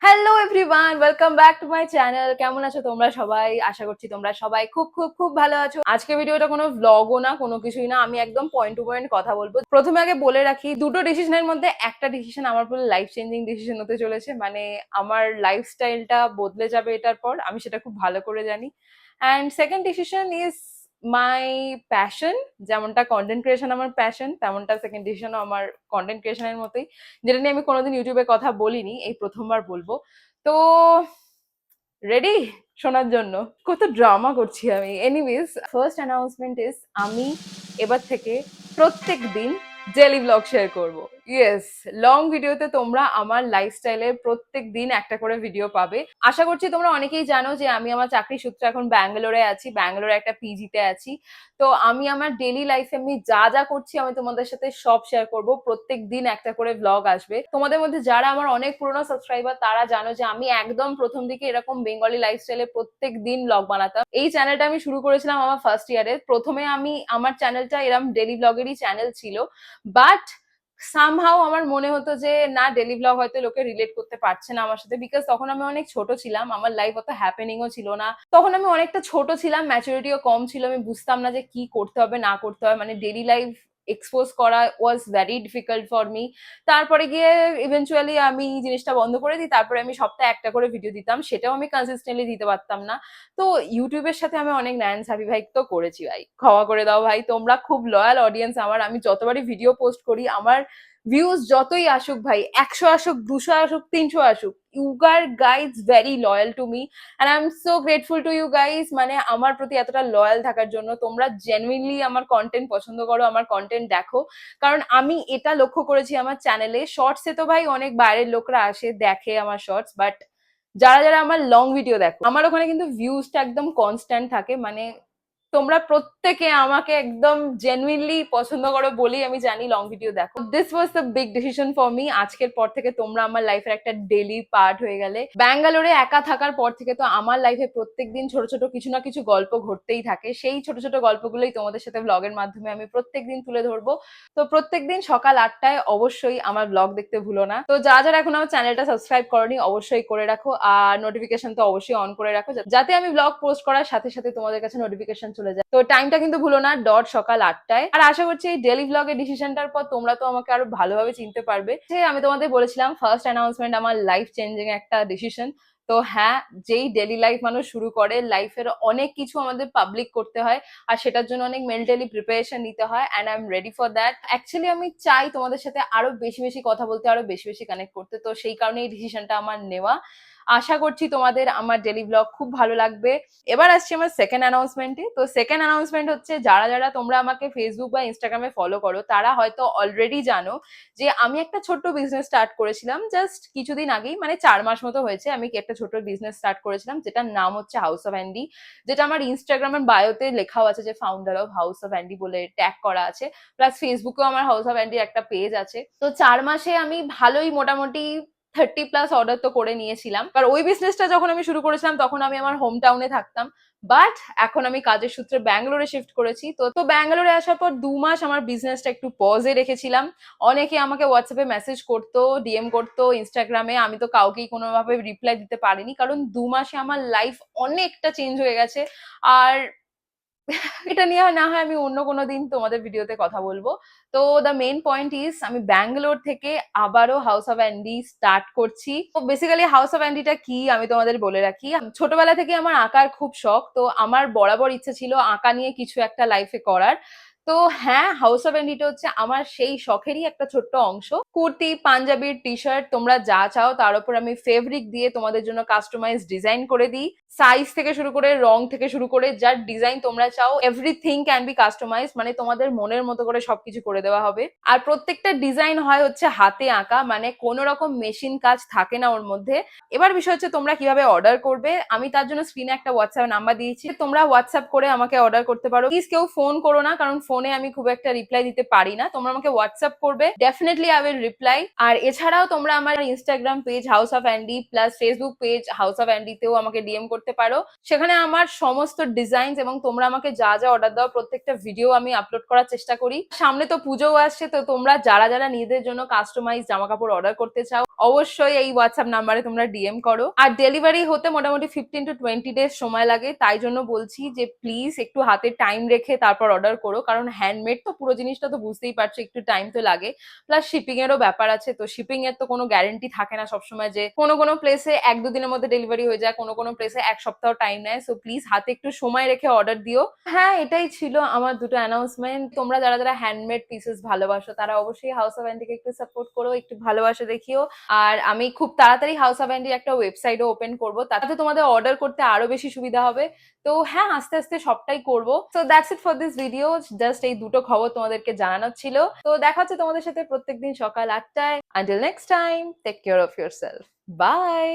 Hello everyone, welcome back to my channel. কেমন আছো তোমরা সবাই? আশা করছি তোমরা সবাই খুব খুব খুব ভালো আছো। আজকে ভিডিওটা কোনো ভ্লগও না, কোনো কিছুই না, আমি একদম পয়েন্ট টু পয়েন্ট কথা বলবো। প্রথমে আগে বলে রাখি, দুটো ডিসিশনের মধ্যে একটা ডিসিশন আমার পুরো লাইফ চেঞ্জিং ডিসিশন হতে চলেছে। মানে আমার লাইফস্টাইলটা বদলে যাবে এটার পর, আমি সেটা খুব ভালো করে জানি। And second decision is my passion. যেমনটা কন্টেন্ট ক্রিয়েশন আমার প্যাশন, তেমনটা সেকেন্ড ডিসিশনও আমার কন্টেন্ট ক্রিয়েশনের মতোই, যেটা নিয়ে আমি কোনোদিন ইউটিউবে কথা বলিনি, এই প্রথমবার বলবো। তো রেডি শোনার জন্য? কত ড্রামা করছি আমি। এনিওয়েজ, ফার্স্ট অ্যানাউন্সমেন্ট ইজ আমি এবার থেকে প্রত্যেক দিন ডেইলি ব্লগ শেয়ার করব। ইয়েস, লং ভিডিওতে তোমরা আমার লাইফস্টাইলের প্রত্যেক দিন একটা করে ভিডিও পাবে। আশা করছি তোমরা অনেকেই জানো যে আমি আমার চাকরি সূত্রে এখন ব্যাঙ্গালোরে আছি, ব্যাঙ্গালোরে একটা পিজিতে আছি। তো আমি আমার ডেইলি লাইফে আমি যা যা করছি আমি তোমাদের সাথে সব শেয়ার করব। প্রত্যেক দিন একটা করে ব্লগ আসবে। তোমাদের মধ্যে যারা আমার অনেক পুরনো সাবস্ক্রাইবার তারা জানো যে আমি একদম প্রথম দিকে এরকম বেঙ্গলি লাইফস্টাইলে প্রত্যেক দিন ব্লগ বানাতাম। এই চ্যানেলটা আমি শুরু করেছিলাম আমার ফার্স্ট ইয়ারে। প্রথমে আমি আমার চ্যানেলটা এরকম ডেইলি ব্লগেরই চ্যানেল ছিল, বাট সামহাও আমার মনে হতো যে না, ডেইলি ব্লগ হয়তো লোকে রিলেট করতে পারছে না আমার সাথে, বিকজ তখন আমি অনেক ছোট ছিলাম, আমার লাইফ অত হ্যাপেনিংও ছিল না। তখন আমি অনেকটা ছোট ছিলাম, ম্যাচুরিটিও কম ছিল, আমি বুঝতাম না যে কি করতে হবে না করতে হবে। মানে ডেইলি লাইফ এক্সপোজ করা was very difficult for me. তারপরে গিয়ে ইভেনচুয়ালি আমি জিনিসটা বন্ধ করে দিই। তারপরে আমি সপ্তাহে একটা করে ভিডিও দিতাম, সেটাও আমি কনসিস্টেন্টলি দিতে পারতাম না। তো ইউটিউবের সাথে আমি অনেক ন্যান স্যাক্রিফাইস তো করেছি ভাই, ক্ষমা করে দাও ভাই। তোমরা খুব লয়াল অডিয়েন্স আমার। আমি যতবারই ভিডিও পোস্ট করি, আমার ভিউজ যতই আসুক ভাই, 100 আসুক, 200 আসুক, 300 আসুক, you are guys very loyal to me and I am so grateful to you guys. মানে আমার প্রতি এতটা লয়াল থাকার জন্য। তোমরা জেনুইনলি আমার কন্টেন্ট পছন্দ করো, আমার কন্টেন্ট দেখো। কারণ আমি এটা লক্ষ্য করেছি আমার চ্যানেলে, শর্টসে তো ভাই অনেক বাইরের লোকরা আসে দেখে আমার শর্টস, বাট যারা যারা আমার লং ভিডিও দেখো, আমার ওখানে কিন্তু ভিউজটা একদম কনস্ট্যান্ট থাকে। মানে তোমরা প্রত্যেকে আমাকে একদম জেনুইনলি পছন্দ করো বলেই আমি জানি লং ভিডিও দেখো। This was the big decision for me. আজকের পর থেকে তোমরা আমার লাইফের একটা ডেইলি পার্ট হয়ে গেলে। ব্যাঙ্গালোরে একা থাকার পর থেকে তো আমার লাইফে প্রত্যেকদিন ছোট ছোট কিছু না কিছু গল্প ঘটতেই থাকে। সেই ছোট ছোট গল্পগুলোই তোমাদের সাথে ব্লগের মাধ্যমে আমি প্রত্যেকদিন তুলে ধরবো। তো প্রত্যেকদিন সকাল 8টায় অবশ্যই আমার ব্লগ দেখতে ভুলো না। তো যারা যারা এখন আমার চ্যানেলটা সাবস্ক্রাইব করনি অবশ্যই করে রাখো, আর নোটিফিকেশন তো অবশ্যই অন করে রাখো, যাতে আমি ব্লগ পোস্ট করার সাথে সাথে তোমাদের কাছে নোটিফিকেশন চলে যায়। তো টাইমটা কিন্তু ভুলো না, ডট সকাল 8টায়। আর আশা করছি এই ডেইলি ব্লগের ডিসিশনটার পর তোমরা তো আমাকে আরো ভালোভাবে চিনতে পারবে। যে আমি তোমাদের বলেছিলাম ফার্স্ট অ্যানাউন্সমেন্ট আমার লাইফ চেঞ্জিং একটা ডিসিশন। তো হ্যাঁ, যেই ডেইলি লাইফ মানুষ শুরু করে, লাইফের অনেক কিছু আমাদের পাবলিক করতে হয়, আর সেটার জন্য অনেক মেন্টালি প্রিপারেশন নিতে হয়, and I am ready for that. Actually আমি চাই তোমাদের সাথে আরো বেশি বেশি কথা বলতে, আরো বেশি বেশি কানেক্ট করতে। তো সেই কারণে এই ডিসিশনটা আমার নেওয়া। আশা করছি তোমাদের আমার ডেইলি ব্লগ খুব ভালো লাগবে। এবার আসছি আমার সেকেন্ড অ্যানাউন্সমেন্টে। তো সেকেন্ড অ্যানাউন্সমেন্ট হচ্ছে, যারা যারা তোমরা আমাকে ফেসবুক বা ইনস্টাগ্রামে ফলো করো তারা হয়তো অলরেডি জানো যে আমি একটা ছোট্ট বিজনেস স্টার্ট করেছিলাম জাস্ট কিছুদিন আগেই, মানে 4 মাস মতো হয়েছে। আমি একটা ছোট্ট বিজনেস স্টার্ট করেছিলাম যেটার নাম হচ্ছে হাউস অফ অ্যান্ডি, যেটা আমার ইনস্টাগ্রামের বায়োতে লেখাও আছে যে founder of house of Andy বলে ট্যাগ করা আছে। প্লাস ফেসবুকেও আমার হাউস অফ অ্যান্ডির একটা পেজ আছে। তো 4 মাসে আমি ভালোই মোটামুটি 30+ অর্ডার তো করে নিয়েছিলাম। কারণ ওই বিজনেসটা যখন আমি শুরু করেছিলাম তখন আমি আমার হোম টাউনে থাকতাম, বাট এখন আমি কাজের সূত্রে ব্যাঙ্গালোরে শিফট করেছি। তো ব্যাঙ্গালোরে আসার পর 2 মাস আমার বিজনেসটা একটু পজে রেখেছিলাম। অনেকে আমাকে হোয়াটসঅ্যাপে মেসেজ করতো, ডিএম করতো, ইনস্টাগ্রামে। আমি তো কাউকেই কোনোভাবে রিপ্লাই দিতে পারিনি, কারণ 2 মাসে আমার লাইফ অনেকটা চেঞ্জ হয়ে গেছে। আর এটা নিয়ে না হয় আমি অন্য কোনো দিন তোমাদের ভিডিওতে কথা বলবো। তো দ্য মেইন পয়েন্ট ইজ, আমি ব্যাঙ্গালোর থেকে আবারও হাউস অফ অ্যান্ডি স্টার্ট করছি। তো বেসিক্যালি হাউস অফ অ্যান্ডিটা কি আমি তোমাদের বলে রাখি। ছোটবেলা থেকে আমার আঁকার খুব শখ, তো আমার বরাবর ইচ্ছা ছিল আঁকা নিয়ে কিছু একটা লাইফে করার। তো হ্যাঁ, হাউস অফ অ্যান্ডিটা হচ্ছে আমার সেই শখেরই একটা ছোট্ট অংশ। কুর্তি, পাঞ্জাবির, টি শার্ট তোমরা যা চাও তার উপর আমি ফেব্রিক দিয়ে তোমাদের জন্য কাস্টমাইজ ডিজাইন করে দিই। সাইজ থেকে শুরু করে, রং থেকে শুরু করে, যার ডিজাইন তোমরা চাও এভরিথিং ক্যান বি কাস্টমাইজ। মানে তোমাদের মনের মতো করে সবকিছু করে দেওয়া হবে। আর প্রত্যেকটা ডিজাইন হয় হচ্ছে হাতে আঁকা, মানে কোনো রকম মেশিন কাজ থাকে না ওর মধ্যে। এবার বিষয় হচ্ছে তোমরা কিভাবে অর্ডার করবে। আমি তার জন্য স্ক্রিনে একটা হোয়াটসঅ্যাপ নাম্বার দিয়েছি, তোমরা হোয়াটসঅ্যাপ করে আমাকে অর্ডার করতে পারো। প্লিজ কেউ ফোন করো না, কারণ ফোন ফোনে আমি খুব একটা রিপ্লাই দিতে পারি না, তোমরা আমাকে হোয়াটসঅ্যাপ করবে, ডেফিনেটলি আই উইল রিপ্লাই। আর এছাড়াও তোমরা আমার Instagram page house of Andy plus Facebook page house of অ্যান্ডিতেও আমাকে ডিএম করতে পারো। সেখানে আমার সমস্ত ডিজাইনস এবং তোমরা আমাকে যা যা অর্ডার দাও প্রত্যেকটা ভিডিও আমি আপলোড করার চেষ্টা করি। সামনে তো পুজোও আসছে, তো তোমরা যারা যারা নিজেদের জন্য কাস্টমাইজ জামা কাপড় অর্ডার করতে চাও অবশ্যই এই হোয়াটসঅ্যাপ নাম্বারে তোমরা ডিএম করো। আর ডেলিভারি হতে মোটামুটি 15 to 20 ডেজ সময় লাগে, তাই জন্য বলছি যে প্লিজ একটু হাতে টাইম রেখে তারপর অর্ডার করো, কারণ হ্যান্ডমেড তো পুরো জিনিসটা তো বুঝতেই পারছো, একটু টাইম তো লাগে। প্লাস শিপিং এরও ব্যাপার আছে, তো শিপিং এর তো কোনো গ্যারেন্টি থাকে না সবসময়, যে কোনো কোনো প্লেসে 1-2 দিনের মধ্যে ডেলিভারি হয়ে যায়, কোনো কোনো প্লেসে 1 সপ্তাহ টাইম নেয়। সো প্লিজ হাতে একটু সময় রেখে অর্ডার দিও। হ্যাঁ, এটাই ছিল আমার দুটো অ্যানাউন্সমেন্ট। তোমরা যারা যারা হ্যান্ডমেড পিসেস ভালোবাসো তারা অবশ্যই হাউস অফ অ্যান্ডিকে একটু সাপোর্ট করো, একটু ভালোবাসা দেখিও। আর আমি খুব তাড়াতাড়ি হাউস অফ অ্যান্ডির একটা ওয়েবসাইটও ওপেন করবো, তাতে তোমাদের অর্ডার করতে আরো বেশি সুবিধা হবে। তো হ্যাঁ, আস্তে আস্তে সবটাই করবো। So that's it for this video, just এই দুটো খবর তোমাদেরকে জানানোর ছিল। তো দেখা হচ্ছে তোমাদের সাথে প্রত্যেকদিন সকাল 8টায়। Until next time, take care of yourself, by.